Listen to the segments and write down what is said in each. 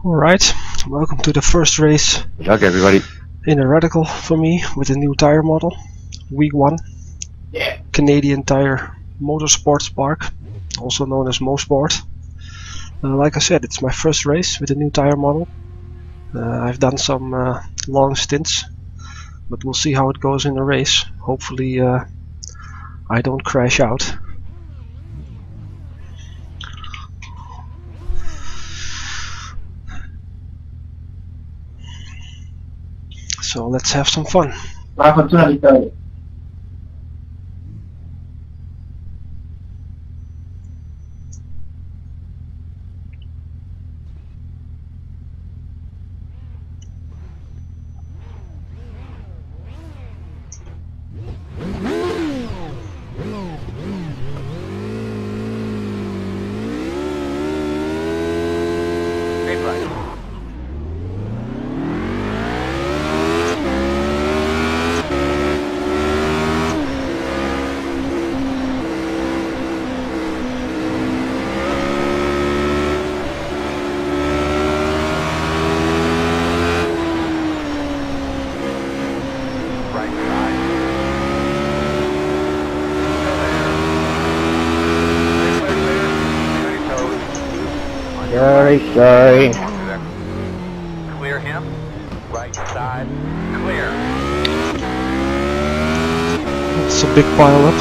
Alright, welcome to the first race. Good luck, everybody. In a radical for me with a new tire model. Week 1. Yeah. Canadian Tire Motorsport Spark, also known as Mosport. Like I said, it's my first race with a new tire model. I've done some long stints, but we'll see how it goes in the race. Hopefully I don't crash out. So let's have some fun. Buona fortuna, Vittorio. Sorry. Clear him. Right side. Clear. It's a big pile up.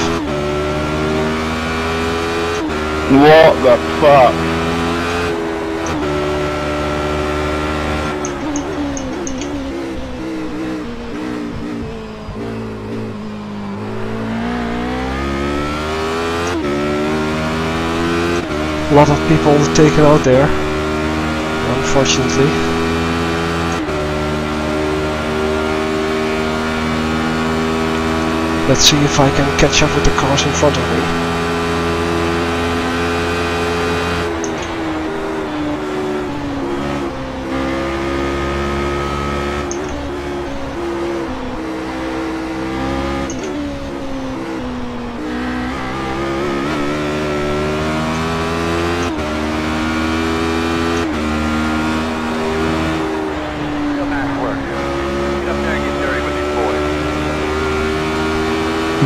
What the fuck? A lot of people taken out there, unfortunately. Let's see if I can catch up with the cars in front of me.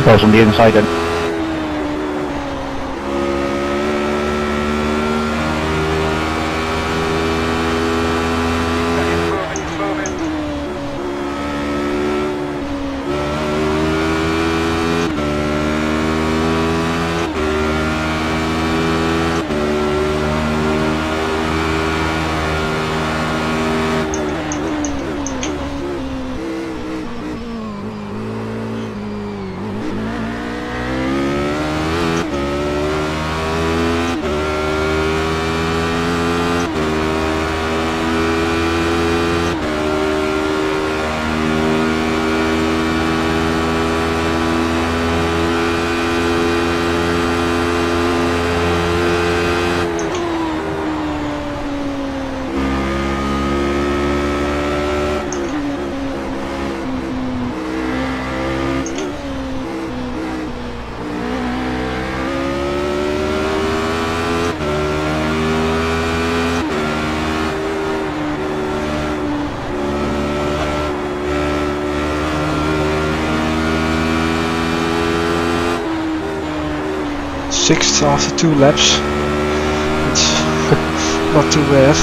Guys on the inside then. Sixth after 2 laps. It's not too bad.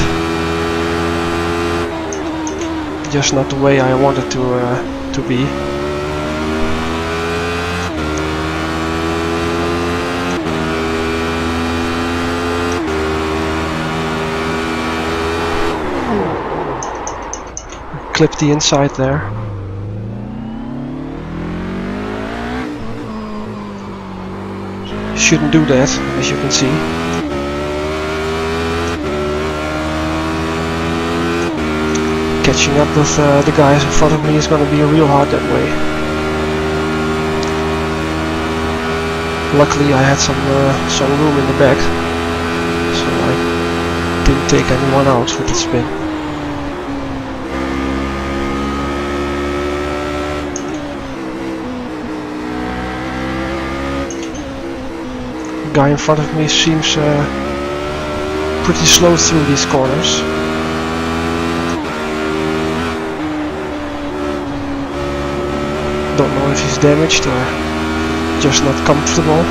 Just not the way I wanted to be. Clip the inside there. Shouldn't do that, as you can see. Catching up with the guys in front of me is going to be real hard that way. Luckily I had some room in the back, so I didn't take anyone out with the spin. Guy in front of me seems pretty slow through these corners. Don't know if he's damaged or just not comfortable.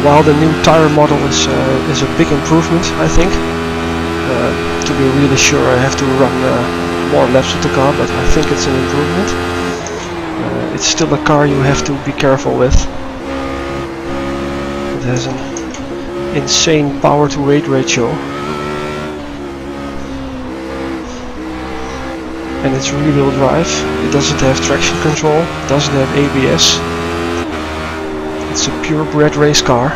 While the new tire model is a big improvement, I think. To be really sure, I have to run more laps with the car, but I think it's an improvement. It's still a car you have to be careful with. It has an insane power to weight ratio, and it's rear-wheel drive. It doesn't have traction control, it doesn't have ABS. It's a purebred race car.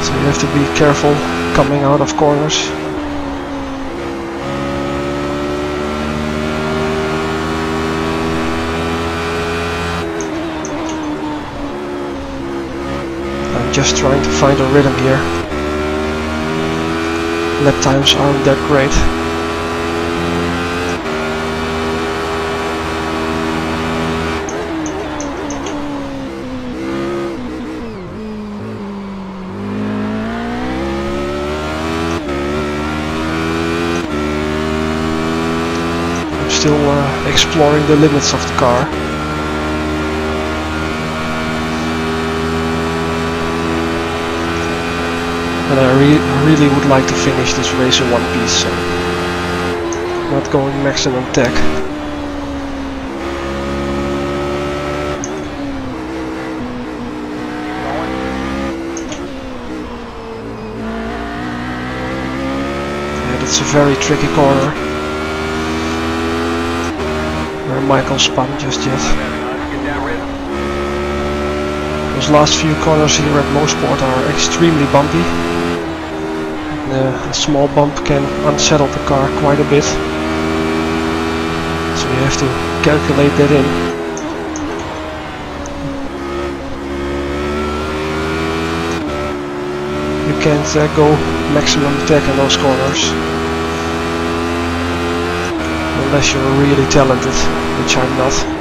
So you have to be careful coming out of corners. I'm just trying to find a rhythm here. Lap times aren't that great. Still exploring the limits of the car. And I really would like to finish this race in one piece, so not going maximum tech. And it's a very tricky corner. Michael spun just yet. Those last few corners here at Mosport are extremely bumpy. A small bump can unsettle the car quite a bit. So you have to calculate that in. You can't go maximum tech in those corners. Unless you're really talented, which I'm not.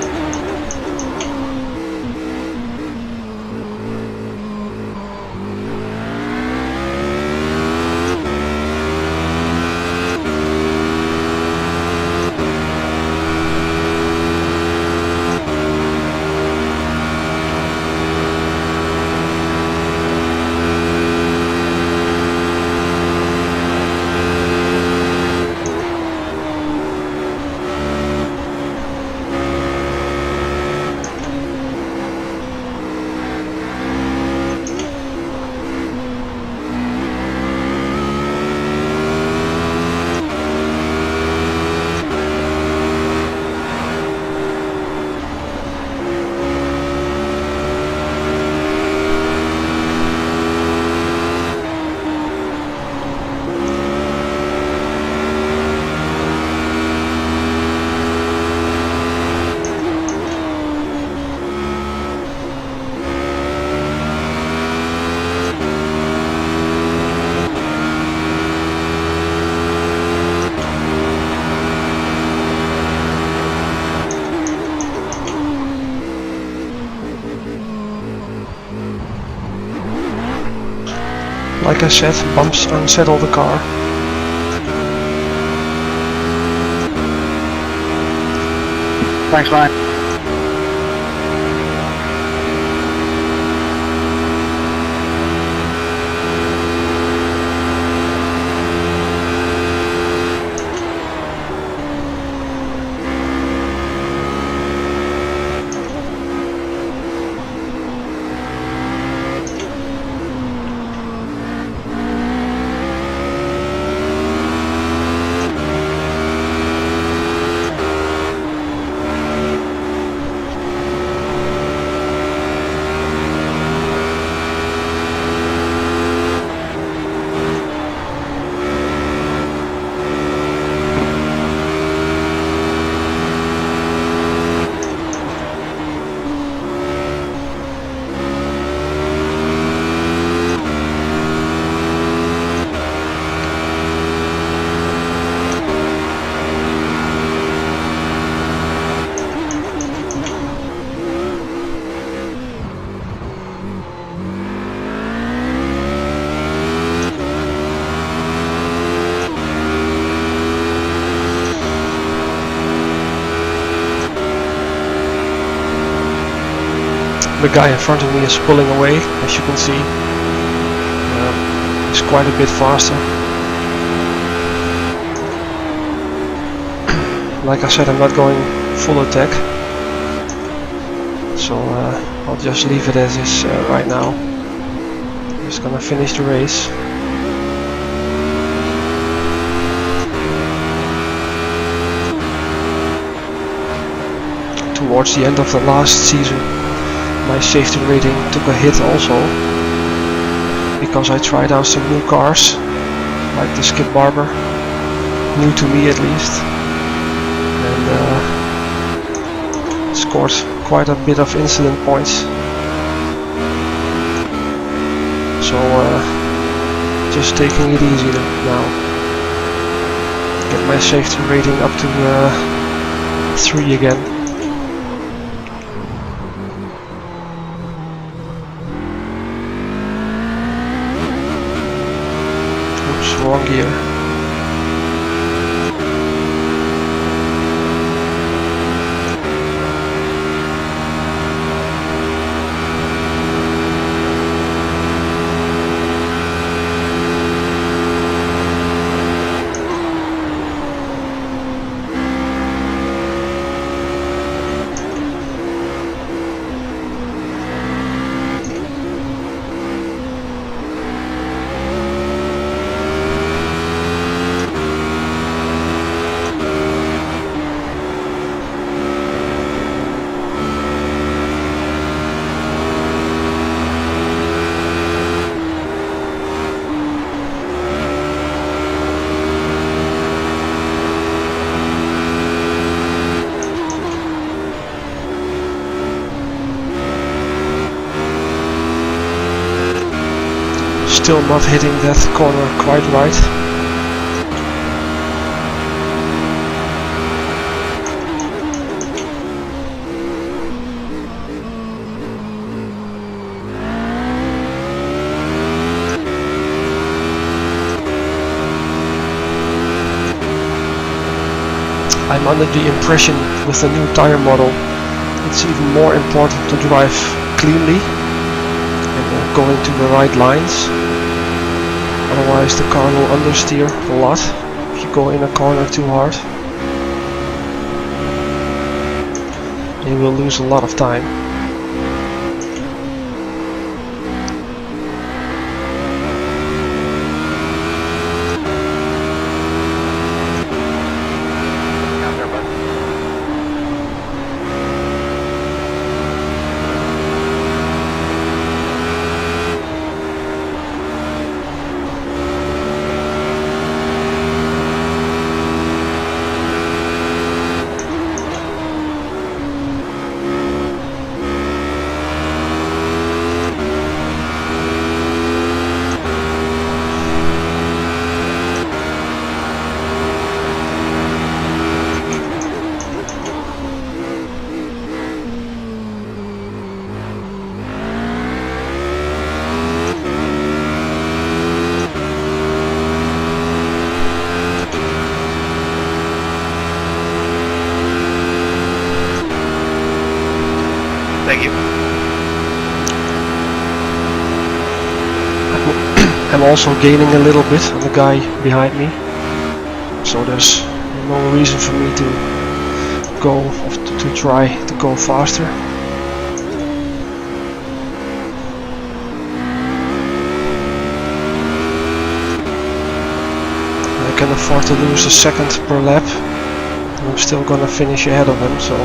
Like I said, bumps unsettle the car. Thanks, Ryan. The guy in front of me is pulling away, as you can see. He's quite a bit faster. Like I said, I'm not going full attack, so I'll just leave it as is right now. Just gonna finish the race. Towards the end of the last season, my safety rating took a hit also, because I tried out some new cars, like the Skip Barber, new to me at least, and scored quite a bit of incident points. So just taking it easy now. Get my safety rating up to 3 again. Wrong gear. Still not hitting that corner quite right. I'm under the impression with the new tire model it's even more important to drive cleanly and go into the right lines. Otherwise the car will understeer a lot if you go in a corner too hard. You will lose a lot of time. Thank you. I'm also gaining a little bit on the guy behind me, so there's no reason for me to go to try to go faster. I can afford to lose a second per lap. I'm still gonna finish ahead of him, so.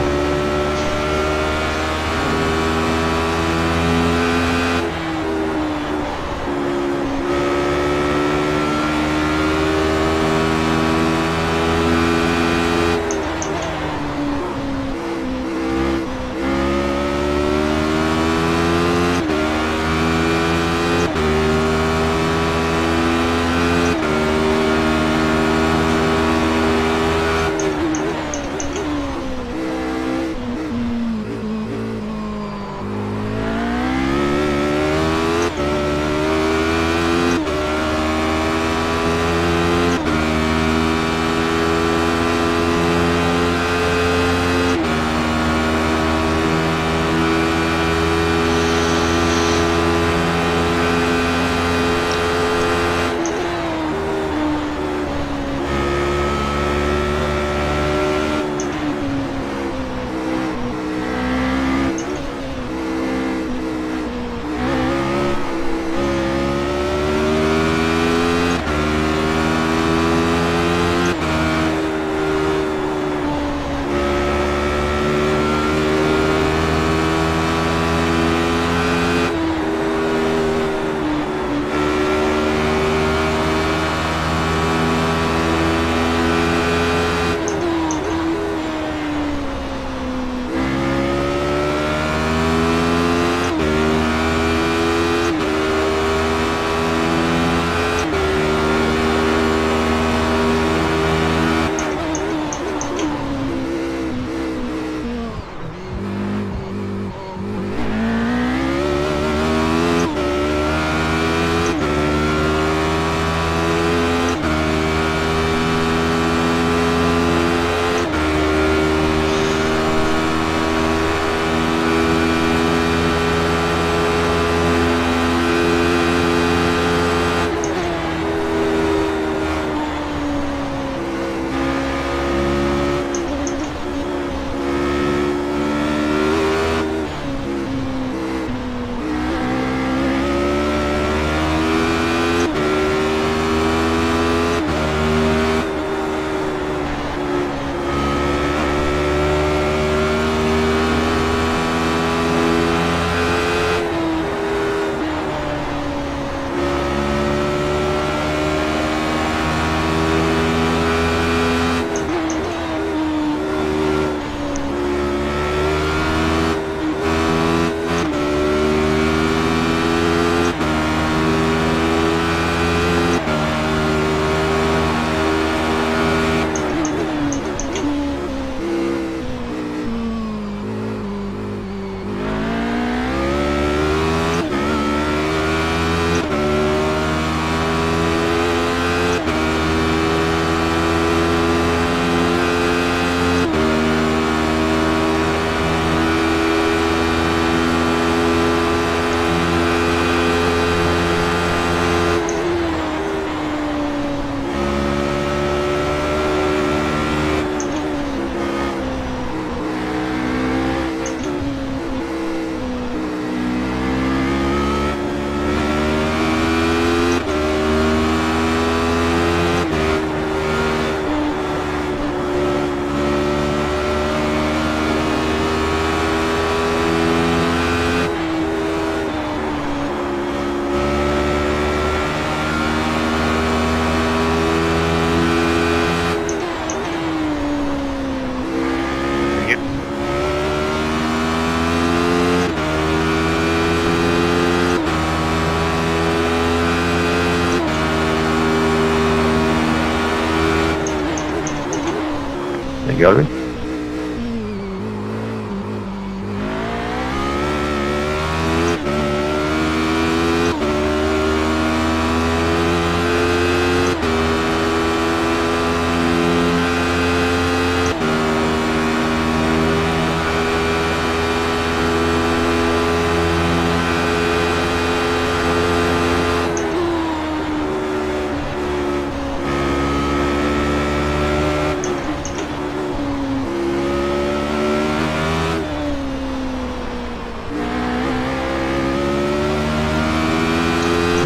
Thank you, Alvin.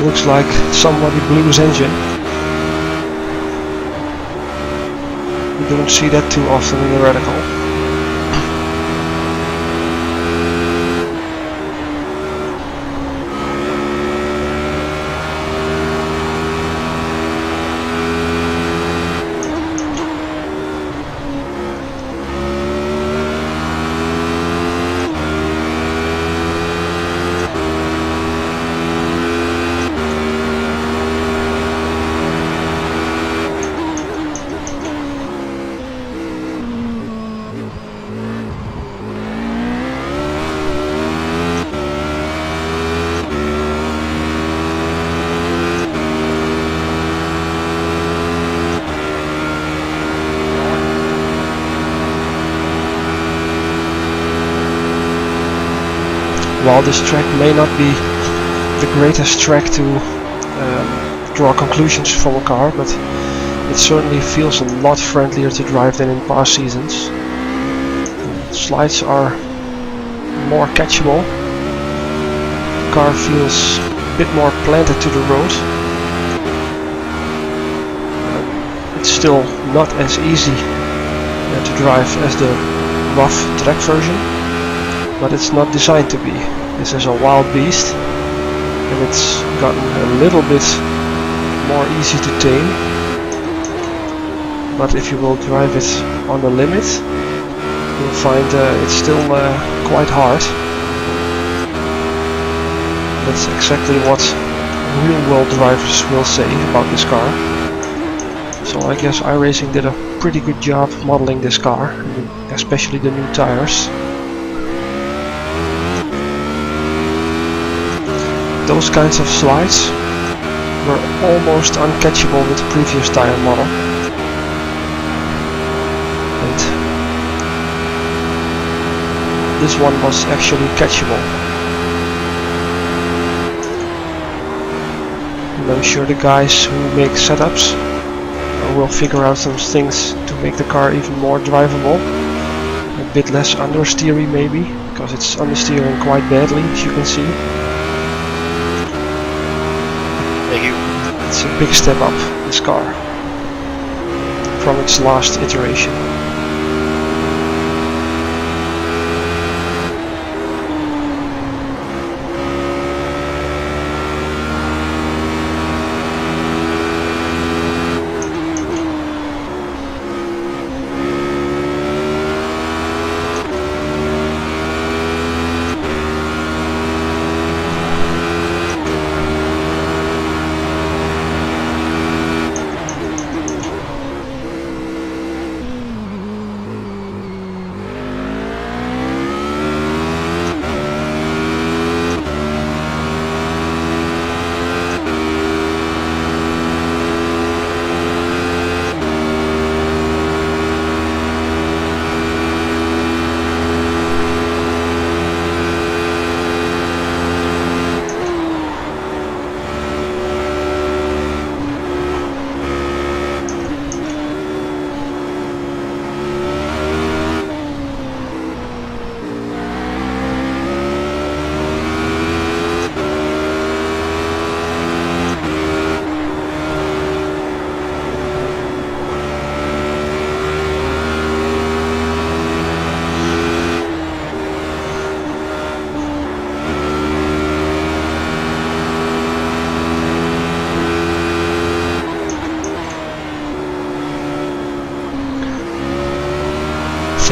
Looks like somebody blew his engine. You don't see that too often in the radical. While this track may not be the greatest track to draw conclusions from a car, but it certainly feels a lot friendlier to drive than in past seasons. Slides are more catchable. The car feels a bit more planted to the road. It's still not as easy to drive as the rough track version, but it's not designed to be. This is a wild beast, and it's gotten a little bit more easy to tame. But if you will drive it on the limit, you'll find it's still quite hard. That's exactly what real-world drivers will say about this car. So I guess iRacing did a pretty good job modeling this car, especially the new tires. Those kinds of slides were almost uncatchable with the previous tire model. And this one was actually catchable. And I'm sure the guys who make setups will figure out some things to make the car even more drivable. A bit less understeery maybe, because it's understeering quite badly, as you can see. Thank you. It's a big step up, this car, from its last iteration.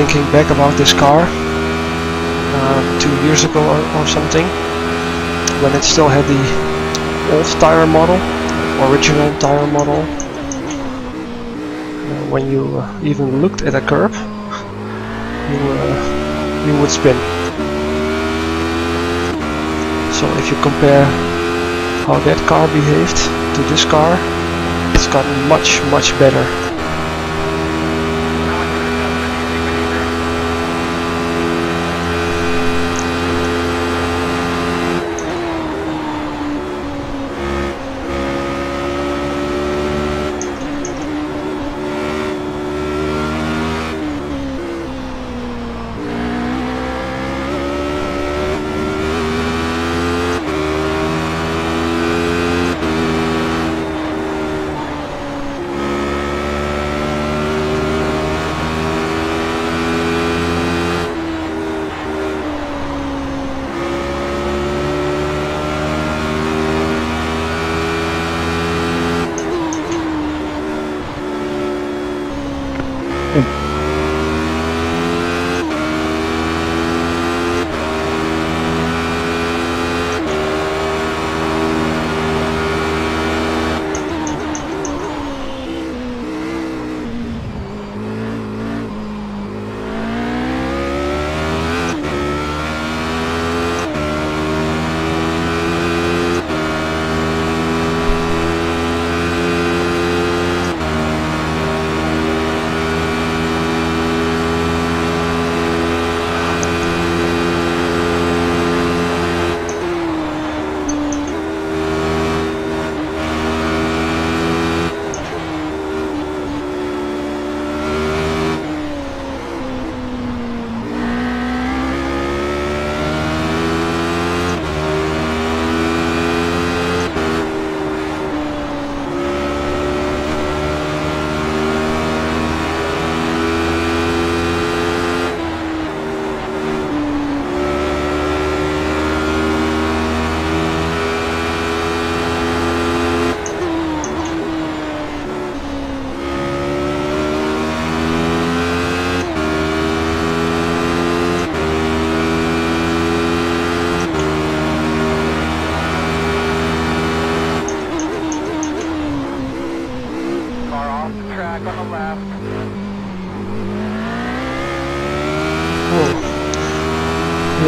Thinking back about this car 2 years ago or something, when it still had the old tire model, original tire model, when you even looked at a curb, you would spin. So if you compare how that car behaved to this car, it's gotten much better.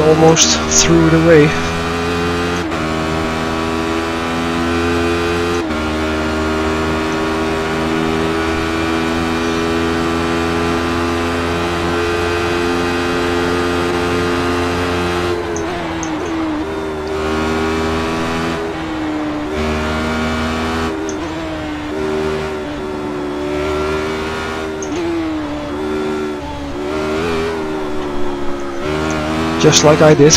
Almost threw it away. Just like I did.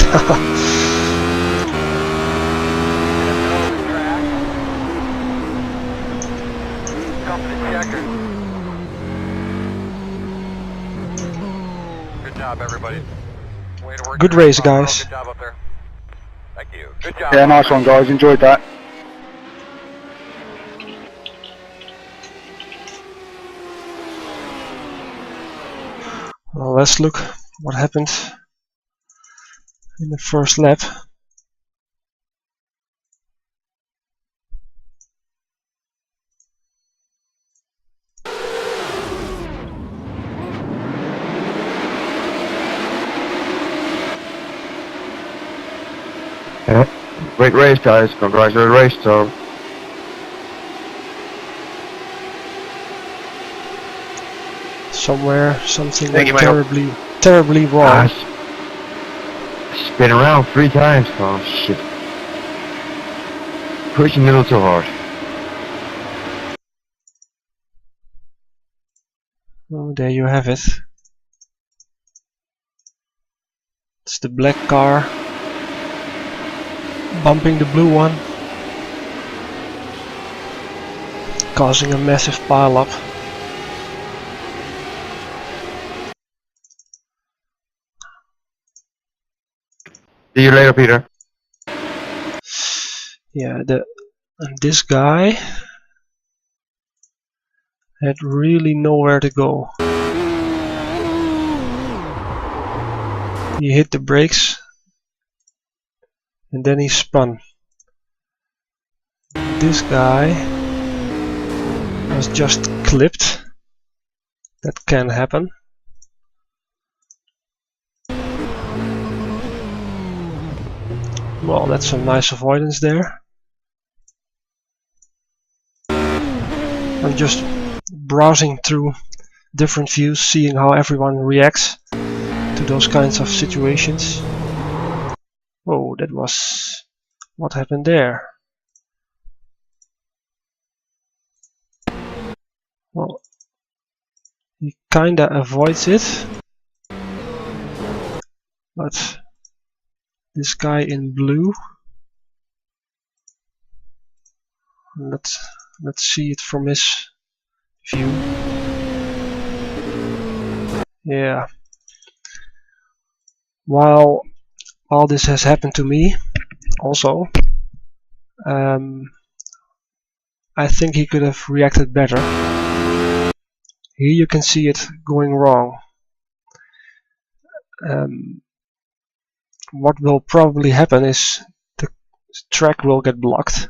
Good job, everybody. Way to work. Good race, guys. Good job up there. Thank you. Good job. Yeah, nice one, guys. Enjoyed that. Well, let's look what happened in the first lap. Yeah. Great race, guys. Congratulations. So, Somewhere something Thank went you, Michael. terribly wrong. spin around 3 times. Oh shit. Pushing a little too hard. Oh, there you have it. It's the black car bumping the blue one, causing a massive pile-up. See you later, Peter. Yeah, this guy had really nowhere to go. He hit the brakes and then he spun. This guy was just clipped That can happen. Well, that's some nice avoidance there. I'm just browsing through different views, seeing how everyone reacts to those kinds of situations. Oh, that was... what happened there? Well, he kinda avoids it, but this guy in blue, let's see it from his view. Yeah. While this has happened to me, also, I think he could have reacted better. Here you can see it going wrong. What will probably happen is the track will get blocked,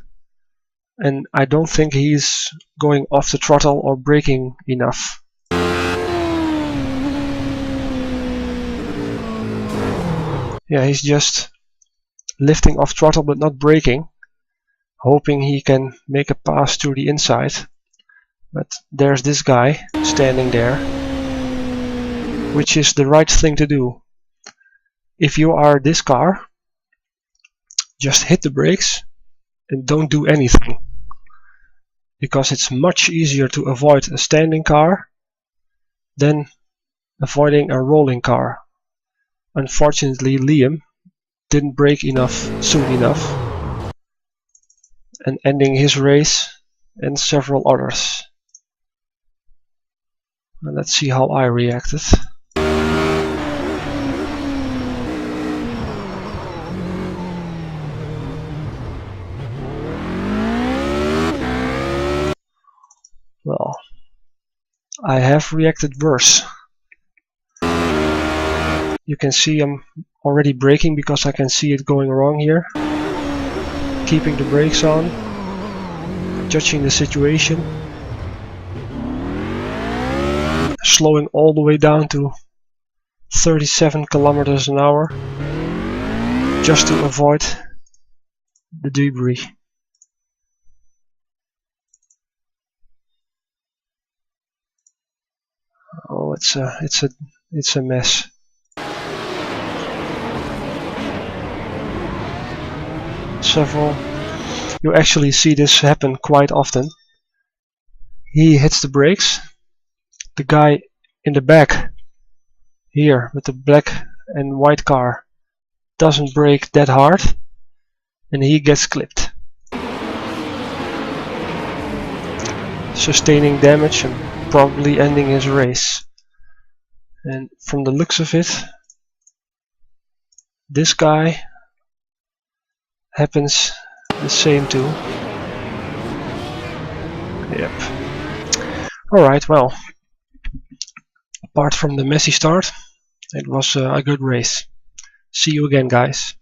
and I don't think he's going off the throttle or braking enough. Yeah, he's just lifting off throttle but not braking, hoping he can make a pass to the inside. But there's this guy standing there, which is the right thing to do. If you are this car, just hit the brakes and don't do anything, because it's much easier to avoid a standing car than avoiding a rolling car. Unfortunately, Liam didn't brake enough soon enough, and ending his race and several others. And let's see how I reacted. Well, I have reacted worse. You can see I'm already braking because I can see it going wrong here. Keeping the brakes on, judging the situation, slowing all the way down to 37 kilometers an hour just to avoid the debris. Oh, it's a mess. You actually see this happen quite often. He hits the brakes. The guy in the back here with the black and white car doesn't brake that hard, and he gets clipped, sustaining damage and probably ending his race. And from the looks of it, this guy happens the same too. Yep. Alright, well, apart from the messy start, it was a good race. See you again, guys.